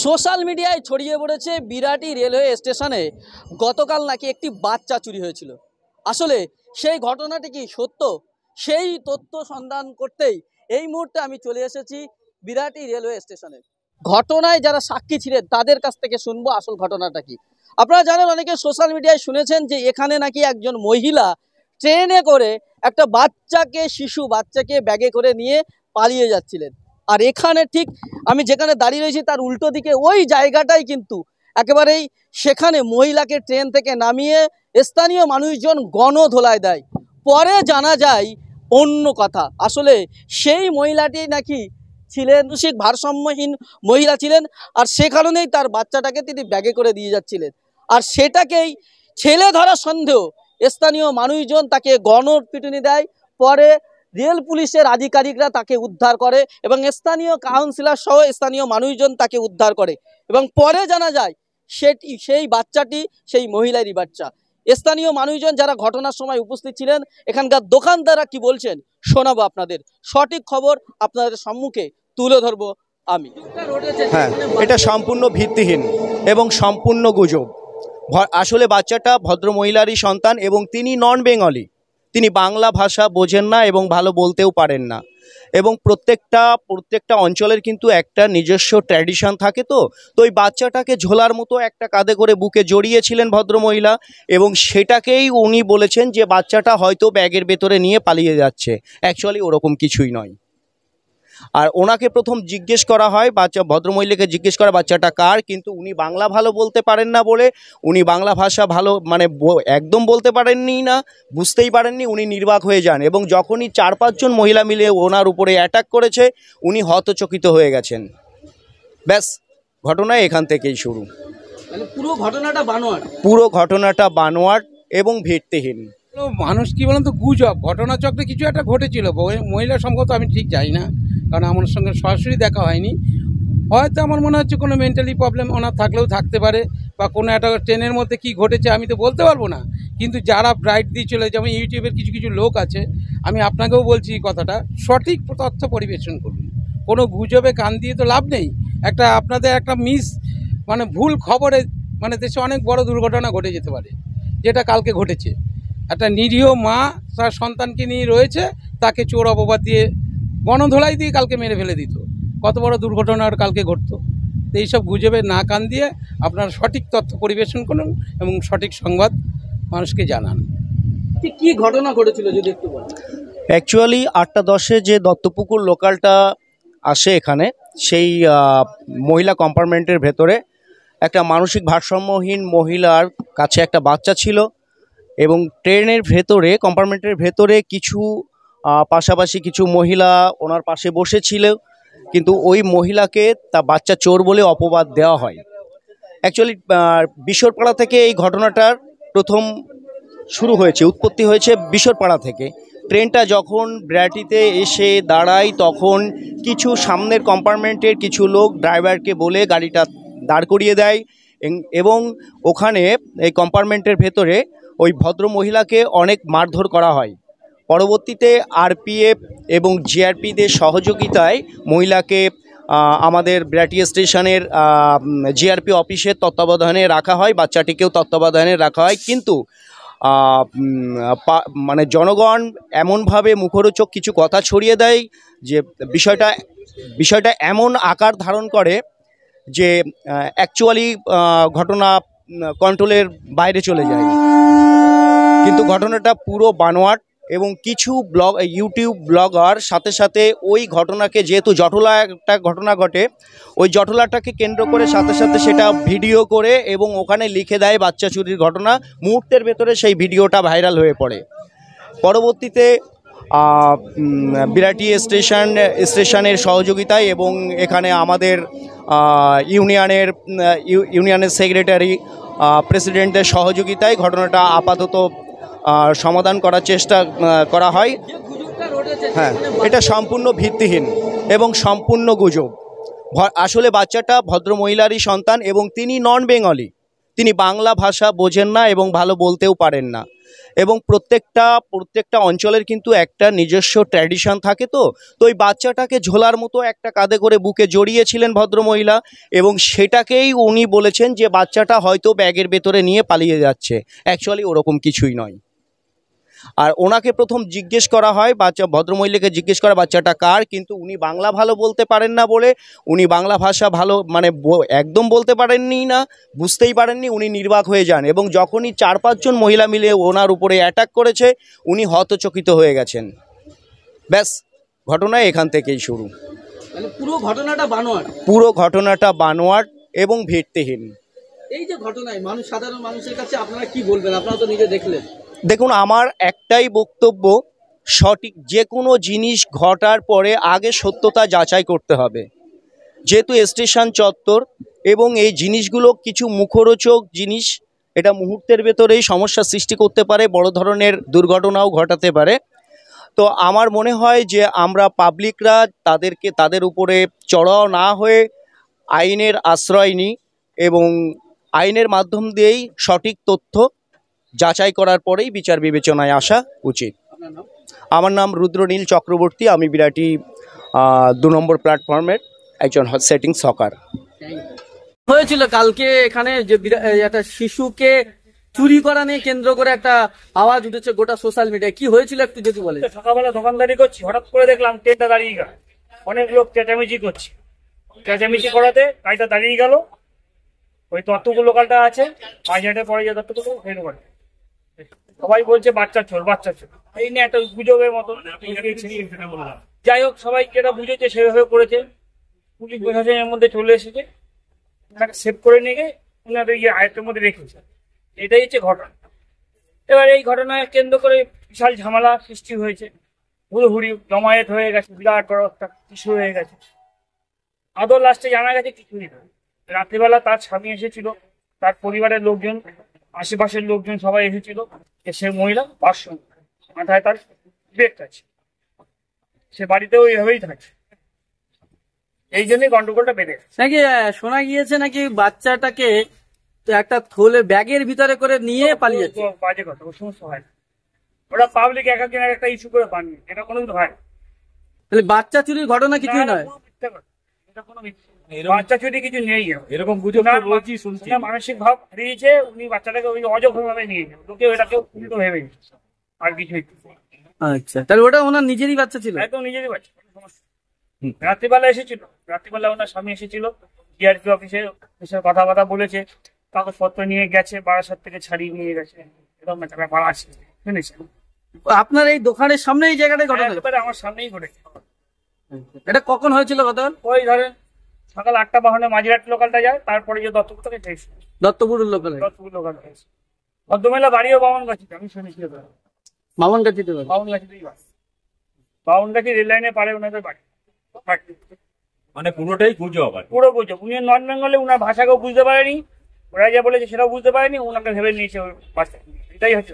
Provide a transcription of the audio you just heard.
Social মিডিয়ায় ছড়িয়ে পড়েছে বিরাটি রেলওয়ে স্টেশনে গতকাল নাকি একটি বাচ্চা চুরি হয়েছিল। আসলে সেই ঘটনাটি কি সত্য? সেই তথ্য সন্ধান করতেই এই মুহূর্তে আমি চলে এসেছি বিরাটি রেলওয়ে স্টেশনে। ঘটনায় যারা সাক্ষী ছিলেন তাদের কাছ থেকে শুনবো আসল ঘটনাটা কি। আপনারা জানেন, অনেকে সোশ্যাল মিডিয়ায় শুনেছেন যে এখানে নাকি একজন মহিলা ট্রেনে করে একটা শিশু বাচ্চাকে ব্যাগে করে নিয়ে পালিয়ে যাচ্ছিলেন। আর এখানে ঠিক আমি যেখানে দাঁড়িয়ে রয়েছি তার উল্টো দিকে ওই জায়গাটাই কিন্তু একেবারেই সেখানে মহিলাকে ট্রেন থেকে নামিয়ে স্থানীয় মানুষজন গণধোলায় দেয়। পরে জানা যায় অন্য কথা। আসলে সেই মহিলাটি নাকি ছিলেন মানসিক ভারসাম্যহীন মহিলা ছিলেন, আর সে কারণেই তার বাচ্চাটাকে তিনি ব্যাগে করে দিয়ে যাচ্ছিলেন। আর সেটাকেই ছেলে ধরা সন্দেহ স্থানীয় মানুষজন তাকে গণপিটুনি দেয়। পরে রেল পুলিশের আধিকারিকরা তাকে উদ্ধার করে এবং স্থানীয় কাউন্সিলর সহ স্থানীয় মানুষজন তাকে উদ্ধার করে এবং পরে জানা যায় সেই বাচ্চাটি সেই মহিলারই বাচ্চা। স্থানীয় মানুষজন যারা ঘটনার সময় উপস্থিত ছিলেন, এখানকার দোকানদাররা কি বলছেন শোনাবো আপনাদের। সঠিক খবর আপনাদের সম্মুখে তুলে ধরবো আমি। হ্যাঁ, এটা সম্পূর্ণ ভিত্তিহীন এবং সম্পূর্ণ গুজব। আসলে বাচ্চাটা ভদ্র মহিলারই সন্তান এবং তিনি নন বেঙ্গলি, তিনি বাংলা ভাষা বোঝেন না এবং ভালো বলতেও পারেন না। এবং প্রত্যেকটা অঞ্চলের কিন্তু একটা নিজস্ব ট্র্যাডিশন থাকে। তো ওই বাচ্চাটাকে ঝোলার মতো একটা কাঁধে করে বুকে জড়িয়েছিলেন ভদ্রমহিলা এবং সেটাকেই উনি বলেছেন যে বাচ্চাটা হয়তো ব্যাগের ভেতরে নিয়ে পালিয়ে যাচ্ছে। অ্যাকচুয়ালি ওরকম কিছুই নয়। আর ওনাকে প্রথম জিজ্ঞেস করা হয়, ভদ্রমহিলাকে জিজ্ঞেস করা বাচ্চাটা কার, কিন্তু উনি বাংলা ভালো বলতে পারেন না বলে উনি বাংলা ভাষা ভালো একদম বলতে পারেননি, না বুঝতেই পারেননি, উনি নির্বাক হয়ে যান। এবং যখনই 4-5 জন মহিলা মিলে ওনার উপরে অ্যাটাক করেছে উনি হতচকিত হয়ে গেছেন। ব্যাস, ঘটনা এখান থেকেই শুরু। পুরো ঘটনাটা বানোয়াট এবং ভিত্তিহীন। মানুষ কি বলেন তো, গুজব। ঘটনাচক্রে কিছু একটা ঘটেছিল, মহিলা সম্ভবত আমি ঠিক জানি না, কারণ আমার সঙ্গে সরাসরি দেখা হয়নি। হয়তো আমার মনে হচ্ছে কোনো মেন্টালি প্রবলেম ওনার থাকলেও থাকতে পারে, বা কোনো একটা ট্রেনের মধ্যে কি ঘটেছে আমি তো বলতে পারবো না। কিন্তু যারা ব্রাইট দিয়ে চলে, যেমন ইউটিউবের কিছু লোক আছে, আমি আপনাকেও বলছি কথাটা, সঠিক তথ্য পরিবেশন করুন। কোনো গুজবে কান দিয়ে তো লাভ নেই। আপনাদের একটা ভুল খবরে দেশে অনেক বড় দুর্ঘটনা ঘটে যেতে পারে, যেটা কালকে ঘটেছে। একটা নিরীহ মা তার সন্তানকে নিয়ে রয়েছে, তাকে চোর অপবাদ দিয়ে গণধোলাই দিয়ে কালকে মেরে ফেলে দিত। কত বড় দুর্ঘটনা কালকে ঘটতো। তো এইসব গুজবে না কান দিয়ে আপনারা সঠিক তথ্য পরিবেশন করুন এবং সঠিক সংবাদ মানুষকে জানান। কি ঘটনা ঘটেছিল যদি একটু বলেন। অ্যাকচুয়ালি 8টা-10-এ যে দত্তপুকুর লোকালটা আসে এখানে, সেই মহিলা কম্পার্টমেন্টের ভেতরে একটা মানসিক ভারসাম্যহীন মহিলার কাছে একটা বাচ্চা ছিল এবং ট্রেনের ভেতরে কম্পার্টমেন্টের ভেতরে পাশাপাশি কিছু মহিলা ওনার পাশে বসেছিল, কিন্তু ওই মহিলাকে তা বাচ্চা চোর বলে অপবাদ দেওয়া হয়। অ্যাকচুয়ালি বিশ্বরপাড়া থেকে এই ঘটনাটার প্রথম শুরু হয়েছে, উৎপত্তি হয়েছে বিশ্বরপাড়া থেকে। ট্রেনটা যখন বিরাটিতে এসে দাঁড়ায় তখন কিছু সামনের কম্পার্টমেন্টের কিছু লোক ড্রাইভারকে বলে গাড়িটা দাঁড় করিয়ে দেয় এবং ওখানে এই কম্পার্টমেন্টের ভেতরে ওই ভদ্র মহিলাকে অনেক মারধর করা হয়। পরবর্তীতে আরপিএফ এবং জিআরপিদের সহযোগিতায় মহিলাকে আমাদের বিরাটি স্টেশনের জিআরপি অফিসের তত্ত্বাবধানে রাখা হয়, বাচ্চাটিকেও তত্ত্বাবধানে রাখা হয়। কিন্তু জনগণ এমনভাবে মুখরোচক কিছু কথা ছড়িয়ে দেয় যে বিষয়টা এমন আকার ধারণ করে যে অ্যাকচুয়ালি ঘটনা কন্ট্রোলের বাইরে চলে যায়। কিন্তু ঘটনাটা পুরো বানোয়াট এবং কিছু ইউটিউব ব্লগার সাথে সাথে ওই ঘটনাকে, যেহেতু জটলা একটা ঘটনা ঘটে, ওই জটলাটাকে কেন্দ্র করে সাথে সাথে সেটা ভিডিও করে এবং ওখানে লিখে দেয় বাচ্চা চুরির ঘটনা। মুহূর্তের ভেতরে সেই ভিডিওটা ভাইরাল হয়ে পড়ে। পরবর্তীতে বিরাটি স্টেশনের সহযোগিতায় এবং এখানে আমাদের ইউনিয়নের সেক্রেটারি, প্রেসিডেন্টের সহযোগিতায় ঘটনাটা আপাতত সমাধান করার চেষ্টা করা হয়। হ্যাঁ, এটা সম্পূর্ণ ভিত্তিহীন এবং সম্পূর্ণ গুজব। আসলে বাচ্চাটা ভদ্র মহিলারই সন্তান এবং তিনি নন বেঙ্গলি, তিনি বাংলা ভাষা বোঝেন না এবং ভালো বলতেও পারেন না। এবং প্রত্যেকটা অঞ্চলের কিন্তু একটা নিজস্ব ট্র্যাডিশন থাকে। তো ওই বাচ্চাটাকে ঝোলার মতো একটা কাঁধে করে বুকে জড়িয়েছিলেন ভদ্রমহিলা, এবং সেটাকেই উনি বলেছেন যে বাচ্চাটা হয়তো ব্যাগের ভেতরে নিয়ে পালিয়ে যাচ্ছে। অ্যাকচুয়ালি ওরকম কিছুই নয়। আর ওনাকে প্রথম জিজ্ঞেস করা হয়, ভদ্রমহিলাকে জিজ্ঞেস করা বাচ্চাটা কার, কিন্তু উনি বাংলা ভালো বলতে পারেন না বলে, উনি বাংলা ভাষা ভালো মানে একদম বলতে পারেননি, না বুঝতেই পারেননি, উনি নির্বাক হয়ে যান। এবং যখনই 4-5 জন মহিলা মিলে ওনার উপরে অ্যাটাক করেছে, উনি হতচকিত হয়ে গেছেন। ব্যাস, ঘটনা এখান থেকেই শুরু। মানে পুরো ঘটনাটা বানোয়াট। পুরো ঘটনাটা বানোয়াট এবং ভিত্তিহীন। এই যে ঘটনায় সাধারণ মানুষের কাছে আপনারা কি বলবেন? আপনারা তো নিজে দেখলেন। দেখুন, আমার একটাই বক্তব্য, সঠিক যে কোনো জিনিস ঘটার পরে আগে সত্যতা যাচাই করতে হবে। যেহেতু স্টেশন চত্বর এবং এই জিনিসগুলো কিছু মুখরোচক জিনিস, এটা মুহূর্তের ভেতরেই সমস্যা সৃষ্টি করতে পারে, বড় ধরনের দুর্ঘটনাও ঘটাতে পারে। তো আমার মনে হয় যে আমরা পাবলিকরা তাদের উপরে চড়াও না হয়ে আইনের আশ্রয় নিই এবং আইনের মাধ্যম দিয়েই সঠিক তথ্য যাচাই করার পরেই বিচার বিবেচনায় আসা উচিত। আমার নাম রুদ্রনীল চক্রবর্তী, আমি বিরাটি 2 নম্বর প্ল্যাটফর্মের একজন সেটিং সকার। হয়েছিল কালকে এখানে যে একটা শিশুকে চুরি করা নিয়ে কেন্দ্র করে একটা আওয়াজ উঠেছে গোটা সোশ্যাল মিডিয়ায়, কি হয়েছিল একটু যদি বলেন। সকালবেলা দোকানদারি করছি, হঠাৎ করে দেখলাম ট্রেনটা দাঁড়িয়ে গেল। অনেক লোক চেঁচামেচি করছে, চেঁচামেচি করাতে গাড়িটা দাঁড়িয়ে গেল। ওই দত্তপুর লোকালটা আছে, বাজারের পরে যে দত্তপুর, সেই লোকালটা সবাই বলছে বাচ্চা চোর বাচ্চা চোর। এই নিয়ে একটা গুজবের মতো। যাই হোক, সবাই যেটা বুঝেছে সেভাবে করেছে। পুলিশ প্রশাসনের মধ্যে চলে এসেছে, ওনাকে সেভ করে নিয়ে গিয়ে ওনাদের আয়ত্তের মধ্যে রেখেছে। এটাই হচ্ছে ঘটনা। এবার এই ঘটনায় কেন্দ্র করে বিশাল ঝামেলা সৃষ্টি হয়েছে, হুড়োহুড়ি জমায়েত হয়ে গেছে, বিরাট বড় একটা কিছু হয়ে গেছে। আদৌ লাস্টে জানা গেছে কিছুই না। রাত্রিবেলা তার স্বামী এসেছিল, তার পরিবারের লোকজন, আশেপাশের লোকজন সবাই এসেছিল। সে মহিলা পার্শ্ব, মাথায় তার ব্রেক আছে, সে বাড়িতেও এইভাবেই থাকে। এই জন্যই গন্ডগোলটা বেড়ে গেছে। নাকি শোনা গিয়েছে নাকি বাচ্চাটাকে একটা থলে ব্যাগের ভিতরে করে নিয়ে পালিয়ে যাচ্ছে। বাজে কথা, ও সমস্ত হয় না। ওরা পাবলিক এক একজন একটা ইস্যু করে বানিয়ে, এটা কোনোদিন হয় না। তাহলে বাচ্চা চুরির ঘটনা কিছুই নয়। এটা কোনো বাচ্চা চুরি কিছু নেই, এরকম গুজব রোজই শুনছি। মানসিক ভাব হারিয়েছে, উনি বাচ্চাটাকে ওই অযোগ্য ভাবে নিয়ে যান, লোকে ওটাকে উল্টো ভেবে নিচ্ছে, আর কিছুই। আচ্ছা, তাহলে ওটা ওনার নিজেরই বাচ্চা ছিল? একদম নিজেরই বাচ্চা। রাত্রিবেলা এসেছিল, রাত্রিবেলা ওনার স্বামী এসেছিল, ডিআরপি অফিসে কথাবার্তা বলেছে, কাগজপত্র নিয়ে গেছে, বারাসাত থেকে ছাড়িয়ে নিয়ে গেছে, এরকম একটা ব্যাপার আছে, শুনেছেন? আপনার এই দোকানের সামনে এই জায়গাটায় ঘটনা? আমার সামনেই ঘটেছে। এটা কখন হয়েছিল গতকাল? ওই ধরেন সকাল 8টা বাহানে মাঝিরাট লোকালটা যায়, তারপরে যে দত্তপুর থেকে গেছে, দত্তপুর লোকালে। দত্তপুর লোকাল গেছে। ভদ্রমেলা বাড়িও বামনগাছিতে, আমি শুনেছি। বামনগাছিতে? বামনগাছিতেই বাস, বামনগাছি রেল লাইনের পারে ওনাদের বাড়ি। মানে পুরোটাই গুজব। পুরো গুজব। উনি নর্থ বেঙ্গলে, উনার ভাষাকেও বুঝতে পারেনি, ওরা যা বলেছে সেটাও বুঝতে পারেনি, ওনাকে ভেবে নিয়েছে ওই বাচ্চা। এটাই হচ্ছে।